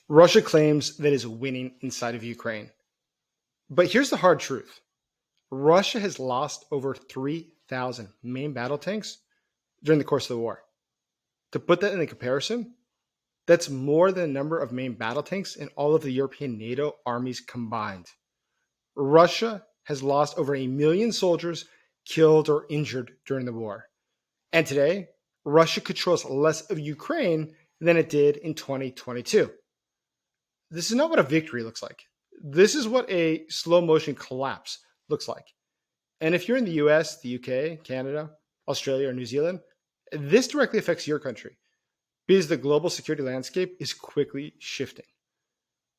Russia claims that it is winning inside of Ukraine. But here's the hard truth. Russia has lost over 3,000 main battle tanks during the course of the war. To put that in a comparison, that's more than the number of main battle tanks in all of the European NATO armies combined. Russia has lost over 1 million soldiers killed or injured during the war. And today, Russia controls less of Ukraine than it did in 2022. This is not what a victory looks like. This is what a slow motion collapse looks like. And if you're in the US, the UK, Canada, Australia, or New Zealand, this directly affects your country because the global security landscape is quickly shifting.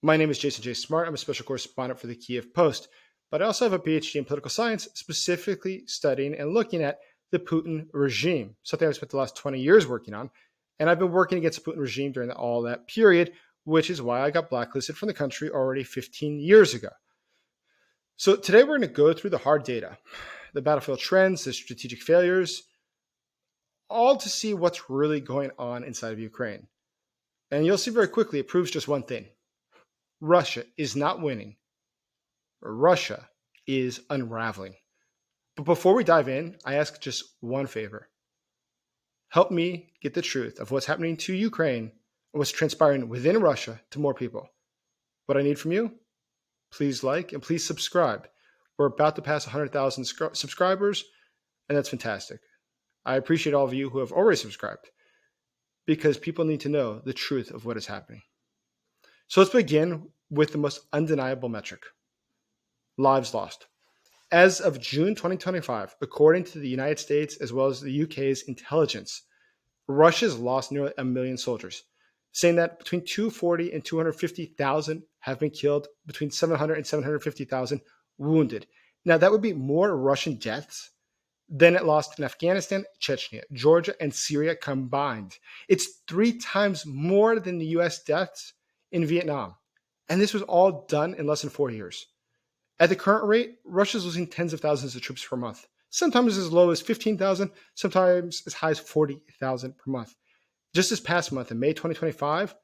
My name is Jason J. Smart. I'm a special correspondent for the Kiev Post, but I also have a PhD in political science, specifically studying and looking at the Putin regime, something I've spent the last 20 years working on. And I've been working against the Putin regime during all that period, which is why I got blacklisted from the country already 15 years ago. So today we're going to go through the hard data, the battlefield trends, the strategic failures, all to see what's really going on inside of Ukraine. And you'll see very quickly it proves just one thing. Russia is not winning. Russia is unraveling. But before we dive in, I ask just one favor. Help me get the truth of what's happening to Ukraine and what's transpiring within Russia to more people. What I need from you, please like and please subscribe. We're about to pass 100,000 subscribers, and that's fantastic. I appreciate all of you who have already subscribed because people need to know the truth of what is happening. So let's begin with the most undeniable metric, lives lost. As of June 2025, according to the United States as well as the UK's intelligence, Russia's lost nearly 1 million soldiers, saying that between 240 and 250,000 have been killed, between 700 and 750,000 wounded. Now, that would be more Russian deaths than it lost in Afghanistan, Chechnya, Georgia, and Syria combined. It's 3 times more than the US deaths in Vietnam. And this was all done in less than 4 years. At the current rate, Russia's losing tens of thousands of troops per month, sometimes as low as 15,000, sometimes as high as 40,000 per month. Just this past month, in May 2025,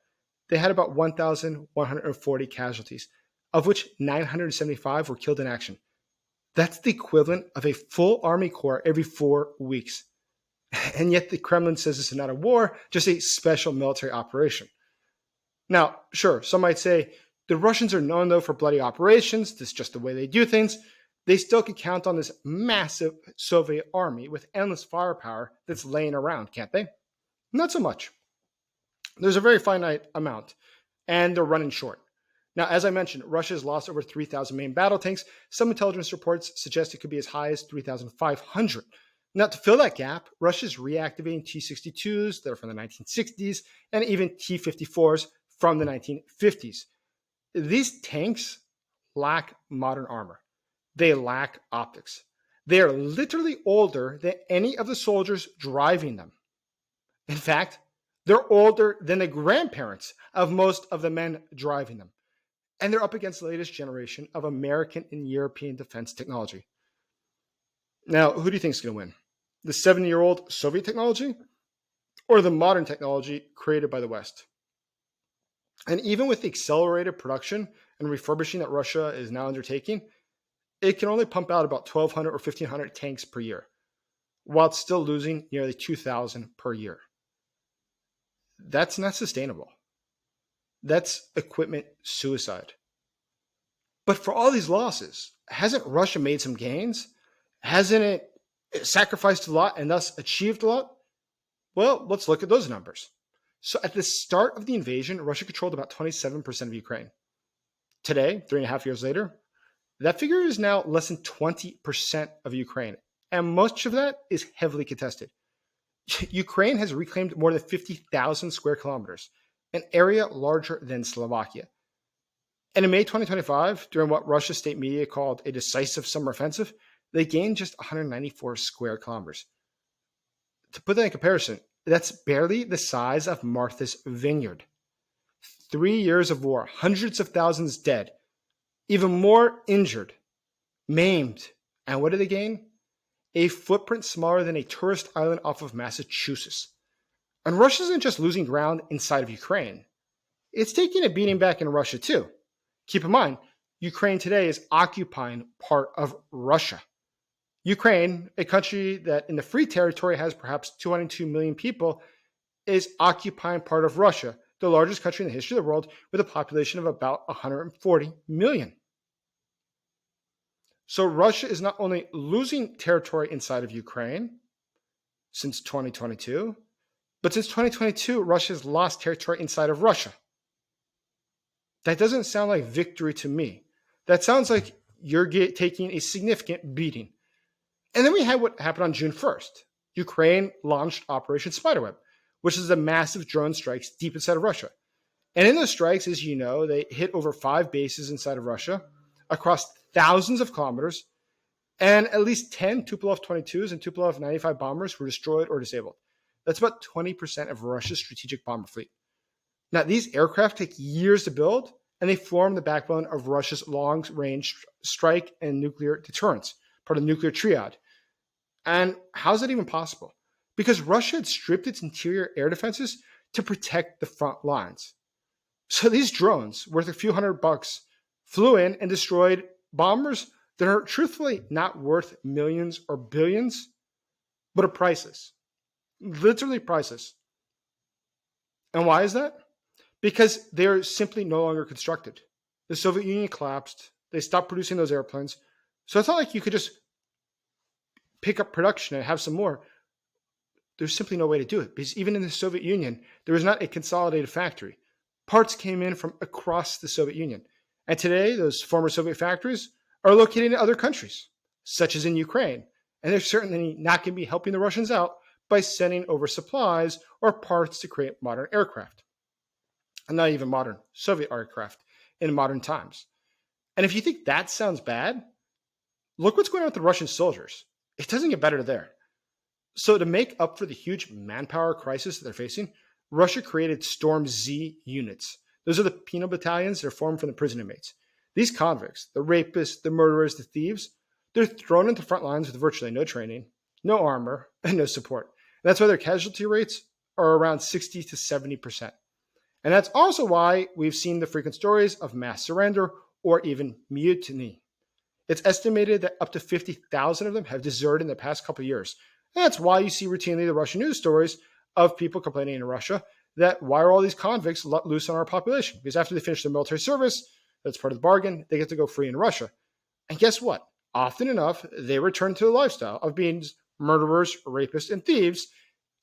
they had about 1,140 casualties, of which 975 were killed in action. That's the equivalent of a full army corps every 4 weeks. And yet the Kremlin says this is not a war, just a special military operation. Now, sure, some might say, the Russians are known, though, for bloody operations. This is just the way they do things. They still could count on this massive Soviet army with endless firepower that's laying around, can't they? Not so much. There's a very finite amount, and they're running short. Now, as I mentioned, Russia has lost over 3,000 main battle tanks. Some intelligence reports suggest it could be as high as 3,500. Now, to fill that gap, Russia is reactivating T-62s that are from the 1960s and even T-54s from the 1950s. These tanks lack modern armor. They lack optics. They are literally older than any of the soldiers driving them. In fact, they're older than the grandparents of most of the men driving them. And they're up against the latest generation of American and European defense technology. Now, who do you think is going to win? The 70-year-old Soviet technology or the modern technology created by the West? And even with the accelerated production and refurbishing that Russia is now undertaking, it can only pump out about 1,200 or 1,500 tanks per year, while it's still losing nearly 2,000 per year. That's not sustainable. That's equipment suicide. But for all these losses, hasn't Russia made some gains? Hasn't it sacrificed a lot and thus achieved a lot? Well, let's look at those numbers. So at the start of the invasion, Russia controlled about 27% of Ukraine. Today, 3.5 years later, that figure is now less than 20% of Ukraine. And much of that is heavily contested. Ukraine has reclaimed more than 50,000 square kilometers, an area larger than Slovakia. And in May 2025, during what Russia's state media called a decisive summer offensive, they gained just 194 square kilometers. To put that in comparison, that's barely the size of Martha's Vineyard. 3 years of war, hundreds of thousands dead, even more injured, maimed. And what did they gain? A footprint smaller than a tourist island off of Massachusetts. And Russia isn't just losing ground inside of Ukraine. it's taking a beating back in Russia too. Keep in mind, Ukraine today is occupying part of Russia. Ukraine, a country that in the free territory has perhaps 202 million people, is occupying part of Russia, the largest country in the history of the world with a population of about 140 million. So Russia is not only losing territory inside of Ukraine since 2022, but since 2022, Russia has lost territory inside of Russia. That doesn't sound like victory to me. That sounds like you're taking a significant beating. And then we had what happened on June 1st. Ukraine launched Operation Spiderweb, which is a massive drone strikes deep inside of Russia. And in those strikes, as you know, they hit over 5 bases inside of Russia across thousands of kilometers, and at least 10 Tupolev-22s and Tupolev-95 bombers were destroyed or disabled. That's about 20% of Russia's strategic bomber fleet. Now, these aircraft take years to build, and they form the backbone of Russia's long-range strike and nuclear deterrence, part of the nuclear triad. And how's that even possible? Because Russia had stripped its interior air defenses to protect the front lines. So these drones, worth a few $100, flew in and destroyed bombers that are truthfully not worth millions or billions, but are priceless. Literally priceless. And why is that? Because they're simply no longer constructed. The Soviet Union collapsed. They stopped producing those airplanes. So it's not like you could just pick up production and have some more. There's simply no way to do it, because even in the Soviet Union, there was not a consolidated factory. Parts came in from across the Soviet Union. And today, those former Soviet factories are located in other countries, such as in Ukraine. And they're certainly not going to be helping the Russians out by sending over supplies or parts to create modern aircraft. And not even modern Soviet aircraft in modern times. And if you think that sounds bad, look what's going on with the Russian soldiers. It doesn't get better there. So to make up for the huge manpower crisis that they're facing, Russia created Storm Z units. Those are the penal battalions that are formed from the prison inmates. These convicts, the rapists, the murderers, the thieves, they're thrown into front lines with virtually no training, no armor, and no support. And that's why their casualty rates are around 60 to 70%. And that's also why we've seen the frequent stories of mass surrender or even mutiny. It's estimated that up to 50,000 of them have deserted in the past couple of years. And that's why you see routinely the Russian news stories of people complaining in Russia that why are all these convicts let loose on our population? Because after they finish their military service, that's part of the bargain, they get to go free in Russia. And guess what? Often enough, they return to the lifestyle of being murderers, rapists, and thieves,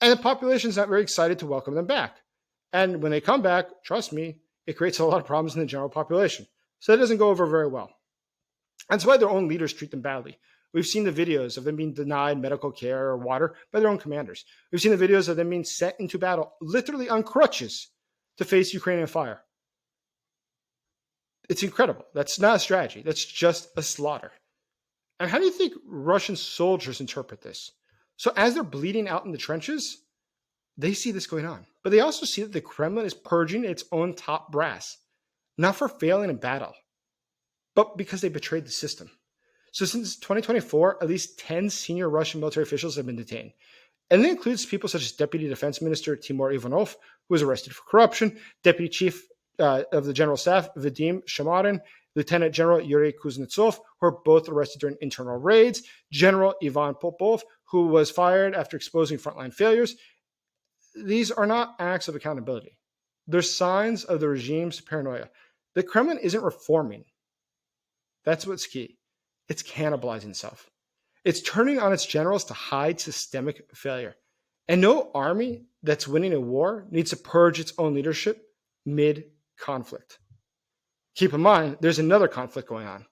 and the population's not very excited to welcome them back. And when they come back, trust me, it creates a lot of problems in the general population. So it doesn't go over very well. And that's why their own leaders treat them badly. We've seen the videos of them being denied medical care or water by their own commanders. We've seen the videos of them being sent into battle, literally on crutches, to face Ukrainian fire. It's incredible. That's not a strategy. That's just a slaughter. And how do you think Russian soldiers interpret this? So as they're bleeding out in the trenches, they see this going on. But they also see that the Kremlin is purging its own top brass, not for failing in battle, but because they betrayed the system. So since 2024, at least 10 senior Russian military officials have been detained. And that includes people such as Deputy Defense Minister Timur Ivanov, who was arrested for corruption, Deputy Chief of the General Staff Vadim Shamarin, Lieutenant General Yuri Kuznetsov, who were both arrested during internal raids, General Ivan Popov, who was fired after exposing frontline failures. These are not acts of accountability. They're signs of the regime's paranoia. The Kremlin isn't reforming. That's what's key. It's cannibalizing itself. It's turning on its generals to hide systemic failure. And no army that's winning a war needs to purge its own leadership mid-conflict. Keep in mind, there's another conflict going on.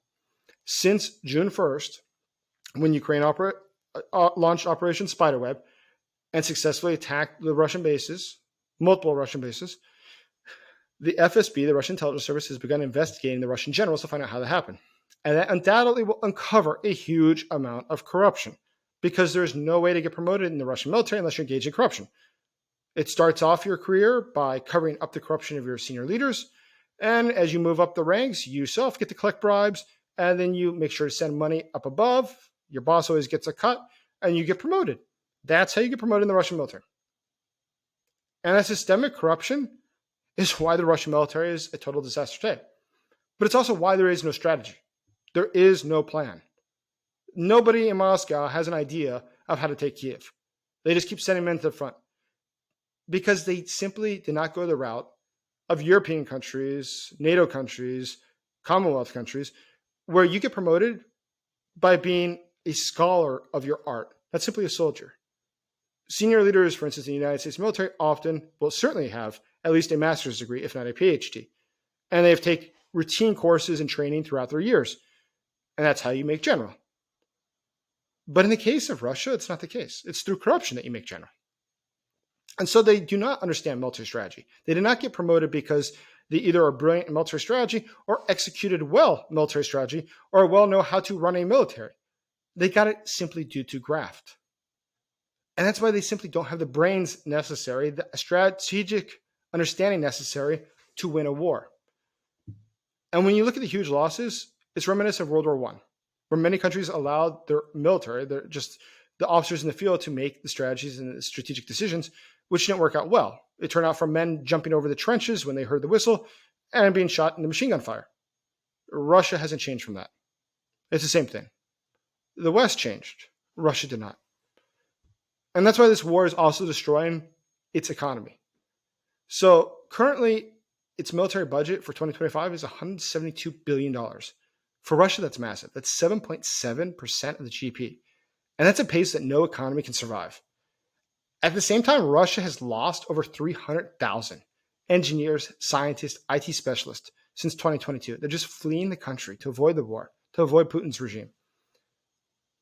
Since June 1st, when Ukraine launched Operation Spiderweb and successfully attacked the Russian bases, multiple Russian bases, the FSB, the Russian intelligence service, has begun investigating the Russian generals to find out how that happened. And that undoubtedly will uncover a huge amount of corruption, because there's no way to get promoted in the Russian military unless you're engaged in corruption. It starts off your career by covering up the corruption of your senior leaders. And as you move up the ranks, you yourself get to collect bribes, and then you make sure to send money up above. Your boss always gets a cut, and you get promoted. That's how you get promoted in the Russian military. And that systemic corruption, is why the Russian military is a total disaster today. But it's also why there is no strategy. There is no plan. Nobody in Moscow has an idea of how to take Kiev. They just keep sending men to the front because they simply did not go the route of European countries, NATO countries, Commonwealth countries, where you get promoted by being a scholar of your art, not simply a soldier. Senior leaders, for instance, in the United States military often will certainly have at least a master's degree, if not a PhD. And they have taken routine courses and training throughout their years. And that's how you make general. But in the case of Russia, it's not the case. It's through corruption that you make general. And so they do not understand military strategy. They did not get promoted because they either are brilliant in military strategy or executed well military strategy or well know how to run a military. They got it simply due to graft. And that's why they simply don't have the brains necessary, the strategic understanding necessary to win a war. And when you look at the huge losses, it's reminiscent of World War I, where many countries allowed their military, the officers in the field, to make the strategies and the strategic decisions, which didn't work out well. It turned out from men jumping over the trenches when they heard the whistle and being shot in the machine gun fire. Russia hasn't changed from that. It's the same thing. The West changed. Russia did not. And that's why this war is also destroying its economy. So currently, its military budget for 2025 is $172 billion. For Russia, that's massive. That's 7.7% of the GDP. And that's a pace that no economy can survive. At the same time, Russia has lost over 300,000 engineers, scientists, IT specialists since 2022. They're just fleeing the country to avoid the war, to avoid Putin's regime.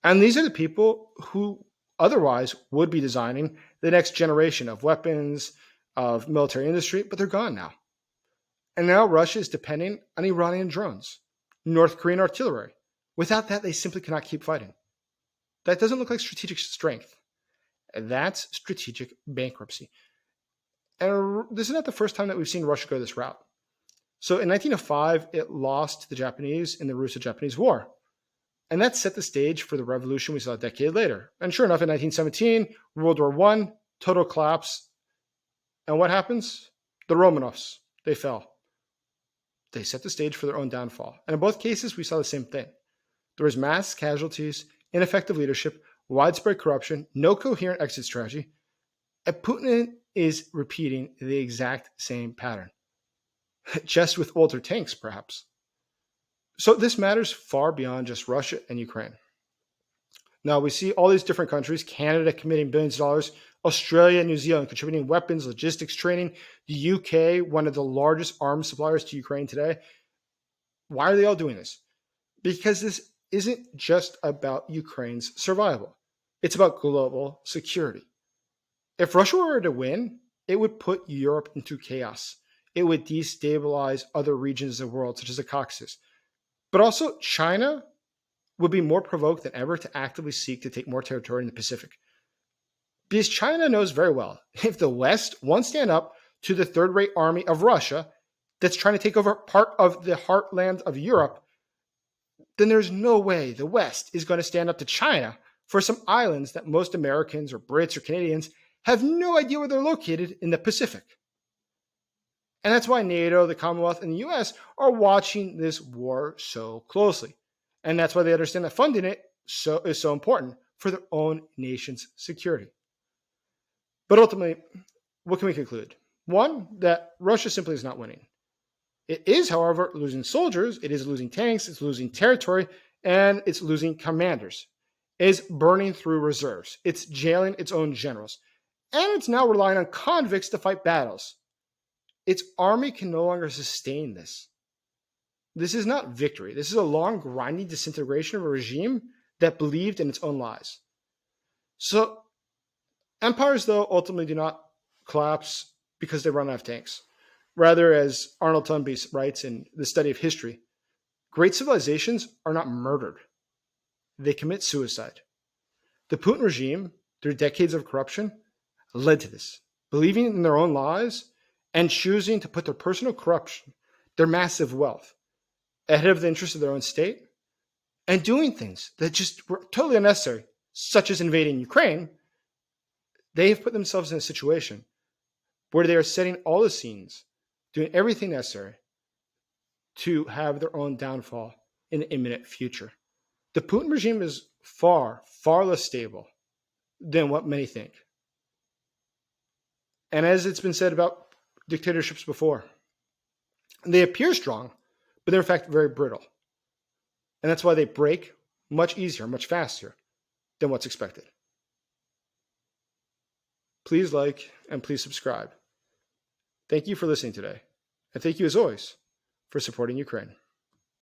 And these are the people who otherwise would be designing the next generation of weapons, of military industry, but they're gone now. And now Russia is depending on Iranian drones, North Korean artillery. Without that, they simply cannot keep fighting. That doesn't look like strategic strength. That's strategic bankruptcy. And this is not the first time that we've seen Russia go this route. So in 1905, it lost to the Japanese in the Russo-Japanese War. And that set the stage for the revolution we saw a decade later. And sure enough, in 1917, World War I, total collapse. And what happens? The Romanovs, they fell. They set the stage for their own downfall. And in both cases, we saw the same thing. There was mass casualties, ineffective leadership, widespread corruption, no coherent exit strategy. And Putin is repeating the exact same pattern, just with older tanks, perhaps. So this matters far beyond just Russia and Ukraine. Now, we see all these different countries, Canada committing billions of dollars, Australia and New Zealand contributing weapons, logistics, training, the UK, one of the largest arms suppliers to Ukraine today. Why are they all doing this? Because this isn't just about Ukraine's survival. It's about global security. If Russia were to win, it would put Europe into chaos. It would destabilize other regions of the world, such as the Caucasus. But also, China would be more provoked than ever to actively seek to take more territory in the Pacific. Because China knows very well, if the West won't stand up to the third-rate army of Russia that's trying to take over part of the heartland of Europe, then there's no way the West is going to stand up to China for some islands that most Americans or Brits or Canadians have no idea where they're located in the Pacific. And that's why NATO, the Commonwealth, and the US are watching this war so closely. And that's why they understand that funding it is so important for their own nation's security. But ultimately, what can we conclude? One, that Russia simply is not winning. It is, however, losing soldiers, it is losing tanks, it's losing territory, and it's losing commanders. It is burning through reserves. It's jailing its own generals. And it's now relying on convicts to fight battles. Its army can no longer sustain this. This is not victory. This is a long, grinding disintegration of a regime that believed in its own lies. So, empires, though, ultimately do not collapse because they run out of tanks. Rather, as Arnold Toynbee writes in The Study of History, great civilizations are not murdered. They commit suicide. The Putin regime, through decades of corruption, led to this, believing in their own lies and choosing to put their personal corruption, their massive wealth, ahead of the interests of their own state, and doing things that just were totally unnecessary, such as invading Ukraine. They have put themselves in a situation where they are setting all the scenes doing everything necessary to have their own downfall in the imminent future. The Putin regime is far, far less stable than what many think. And as it's been said about dictatorships before, they appear strong, but they're in fact very brittle. And that's why they break much easier, much faster than what's expected. Please like and please subscribe. Thank you for listening today. And thank you as always for supporting Ukraine.